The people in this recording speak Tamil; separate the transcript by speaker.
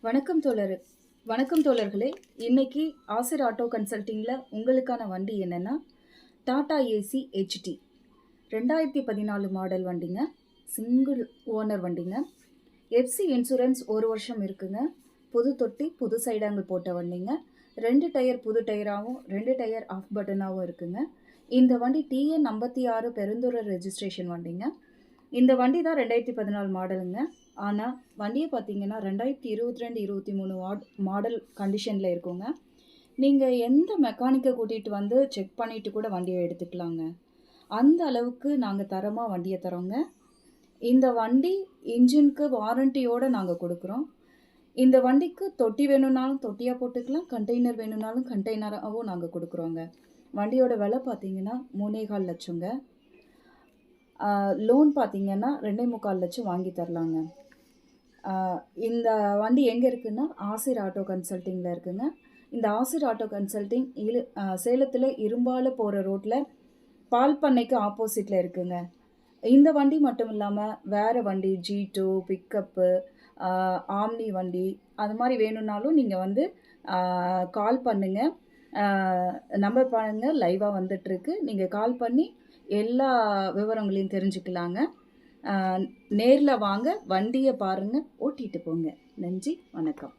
Speaker 1: வணக்கம் தோழர் வணக்கம் தோழர்களே. இன்னைக்கு ஆசிர் ஆட்டோ கன்சல்ட்டிங்கில் உங்களுக்கான வண்டி என்னென்னா டாடா ஏசி ஹெச்டி 2014 மாடல் வண்டிங்க. சிங்கிள் ஓனர் வண்டிங்க. எஃப்சி இன்சூரன்ஸ் 1 வருஷம் இருக்குங்க. புது தொட்டி புது சைடாங்கிள் போட்ட வண்டிங்க. 2 டயர் புது டயராகவும் 2 டயர் ஆஃப் பட்டனாகவும் இருக்குங்க. இந்த வண்டி TN 56 பெருந்துறை ரெஜிஸ்ட்ரேஷன் வண்டிங்க. இந்த வண்டி தான் 2014 மாடலுங்க. ஆனால் வண்டியை பார்த்தீங்கன்னா 2022-23 மாடல் கண்டிஷனில் இருக்குங்க. நீங்கள் எந்த மெக்கானிக்கை கூட்டிகிட்டு வந்து செக் பண்ணிவிட்டு கூட வண்டியை எடுத்துக்கலாங்க. அந்த அளவுக்கு நாங்கள் தரமாக வண்டியை தரோங்க. இந்த வண்டி இன்ஜினுக்கு வாரண்டியோடு நாங்கள் கொடுக்குறோம். இந்த வண்டிக்கு தொட்டி வேணும்னாலும் தொட்டியாக போட்டுக்கலாம், கண்டெய்னர் வேணும்னாலும் கண்டெய்னராகவும் நாங்கள் கொடுக்குறோங்க. வண்டியோட விலை பார்த்தீங்கன்னா 3,4 லட்சங்க. லோன் பார்த்தீங்கன்னா 2,4 லட்சம் வாங்கி தரலாங்க. இந்த வண்டி எங்கே இருக்குன்னா ஆசிர் ஆட்டோ கன்சல்ட்டிங்கில் இருக்குங்க. இந்த ஆசிர் ஆட்டோ கன்சல்ட்டிங் சேலத்தில் இரும்பால போகிற ரோட்டில் பால் பண்ணைக்கு ஆப்போசிட்டில் இருக்குங்க. இந்த வண்டி மட்டும் இல்லாமல் வேறு வண்டி G2 பிக்கப்பு, ஆம்னி வண்டி அது மாதிரி வேணும்னாலும் நீங்கள் வந்து கால் பண்ணுங்கள். நம்பர் பாருங்கள், லைவாக வந்துட்டுருக்கு. நீங்கள் கால் பண்ணி எல்லா விவரங்களையும் தெரிஞ்சுக்கலாங்க. நேரில் வாங்க, வண்டியை பாருங்கள், ஓட்டிகிட்டு போங்க. நன்றி, வணக்கம்.